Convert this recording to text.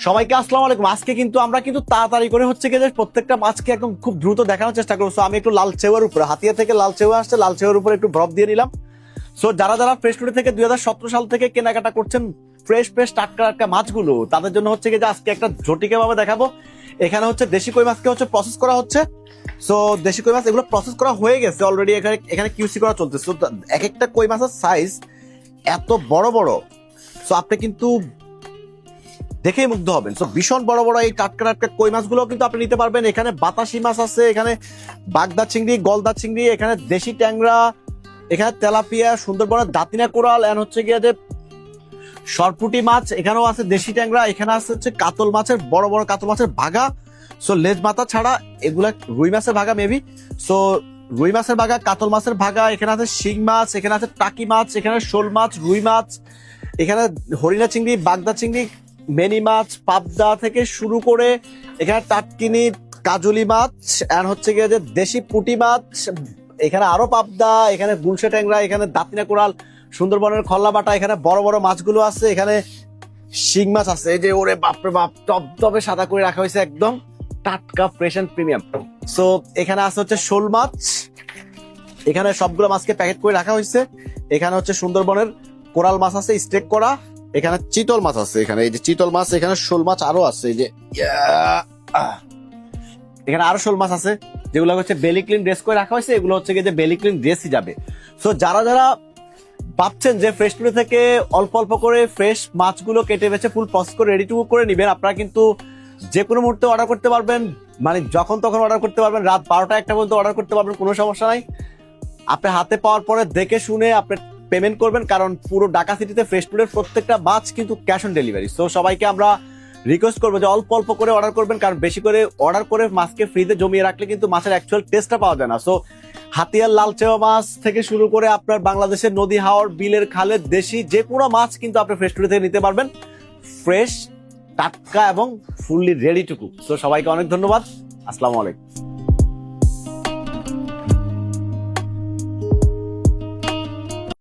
সবাইকে আসসালামু আলাইকুম। আজকে কিন্তু আমরা তাড়াতাড়ি করে হচ্ছে কি যে প্রত্যেকটা মাছকে একদম খুব দ্রুত দেখানোর চেষ্টা করবো। আমি একটু লাল চেওয়ার উপরে, হাতিয়া থেকে লাল চেওয়া আসছে, লাল চেওয়ার উপরে একটু বরফ দিয়ে নিলাম। সো যারা যারা ফ্রেশ টুডে থেকে 2017 সাল থেকে কেনাকাটা করছেন ফ্রেশ ফ্রেশ টাটকা টাটকা মাছগুলো, তাদের জন্য হচ্ছে কি যে আজকে একটা ঝটিকা ভাবে দেখাবো। এখানে হচ্ছে দেশি কই মাছকে হচ্ছে প্রসেস করা হচ্ছে। সো দেশি কই মাছ এগুলো প্রসেস করা হয়ে গেছে অলরেডি, এখানে কিউসি করা চলতেছে। এক একটা কই মাছের সাইজ এত বড় বড়, সো আপনি কিন্তু দেখেই মুগ্ধ হবেন। সো ভীষণ বড় বড় এই টাটকা টাটকা কই মাছগুলো কিন্তু আপনি নিতে পারবেন। এখানে বাতাসি মাছ আছে, এখানে বাগদা চিংড়ি, গলদা চিংড়ি, এখানে দেশি ট্যাংরা, এখানে তেলাপিয়া, সুন্দরবনের দাতিনা কোরাল, এন্ড হচ্ছে গিয়ে যে সরপুটি মাছ, এখানেও আছে দেশি ট্যাংরা, এখানে আছে হচ্ছে কাতল মাছের বড় বড় কাতল মাছের ভাগা। সো লেজ মাথা ছাড়া এগুলা রুই মাছের ভাগা মেবি। সো রুই মাছের ভাগা, কাতল মাছের ভাগা, এখানে আছে শিং মাছ, এখানে আছে টাকি মাছ, এখানে শোল মাছ, রুই মাছ, এখানে হরিণা চিংড়ি, বাগদা চিংড়ি, মেনি মাছ, পাবদা থেকে শুরু করে এখানে টাটকিনি, কাজলি মাছ, আর হচ্ছে গিয়ে যে দেশি পুঁটি মাছ, এখানে আরো পাবদা, এখানে গুলশা ট্যাংরা, এখানে দাঁতিনা কোরাল, সুন্দরবনের খল্লা বাটা, এখানে বড় বড় মাছগুলো আছে, এখানে শিং মাছ আছে। এই যে ওরে বাপরে বাপ, টপ টপে সাদা করে রাখা হয়েছে, একদম টাটকা ফ্রেশ এন্ড প্রিমিয়াম। সো এখানে আছে হচ্ছে শোল মাছ, এখানে সবগুলো মাছকে প্যাকেট করে রাখা হয়েছে। এখানে হচ্ছে সুন্দরবনের কোরাল মাছ আছে স্টেক করা, এখানে চিতল মাছ আছে, এখানে এই যে চিতল মাছ, এখানে শোল মাছ আরো আছে, এই যে এখানে আরো শোল মাছ আছে যেগুলো হচ্ছে বেলি ক্লিন ড্রেস করে রাখা হয়েছে। এগুলো হচ্ছে গিয়ে যে বেলি ক্লিন ড্রেসই যাবে। সো যারা যারা ভাবছেন যে ফ্রেশ টুডে থেকে অল্প অল্প করে ফ্রেশ মাছগুলো কেটে বেছে ফুল প্রসেস করে রেডি টু কুক করে নেবেন, আপনারা কিন্তু যে কোনো মুহূর্তে অর্ডার করতে পারবেন। মানে যখন তখন অর্ডার করতে পারবেন, রাত 12টা 1টা পর্যন্ত অর্ডার করতে পারবেন, কোনো সমস্যা নাই। আপনি হাতে পাওয়ার পরে দেখে শুনে আপনি পেমেন্ট করবেন, কারণ পুরো ঢাকা সিটিতে ফ্রেশ ফুডের প্রত্যেকটা মাছ কিন্তু ক্যাশ অন ডেলিভারি। সো সবাইকে আমরা রিকোয়েস্ট করবো যে অল্প অল্প করে অর্ডার করবেন, কারণ বেশি করে অর্ডার করে মাছকে ফ্রিজে জমিয়ে রাখলে কিন্তু মাছের অ্যাকচুয়াল টেস্টটা পাওয়া যায় না। সো হাতিয়ার লালচেওয়া মাছ থেকে শুরু করে আপনার বাংলাদেশের নদী, হাওর, বিলের, খালের দেশি যে কোনো মাছ কিন্তু আপনি ফ্রেশ ফুড থেকে নিতে পারবেন, ফ্রেশ, টাটকা এবং fully ready to cook. So সবাইকে অনেক ধন্যবাদ। আসসালামু আলাইকুম।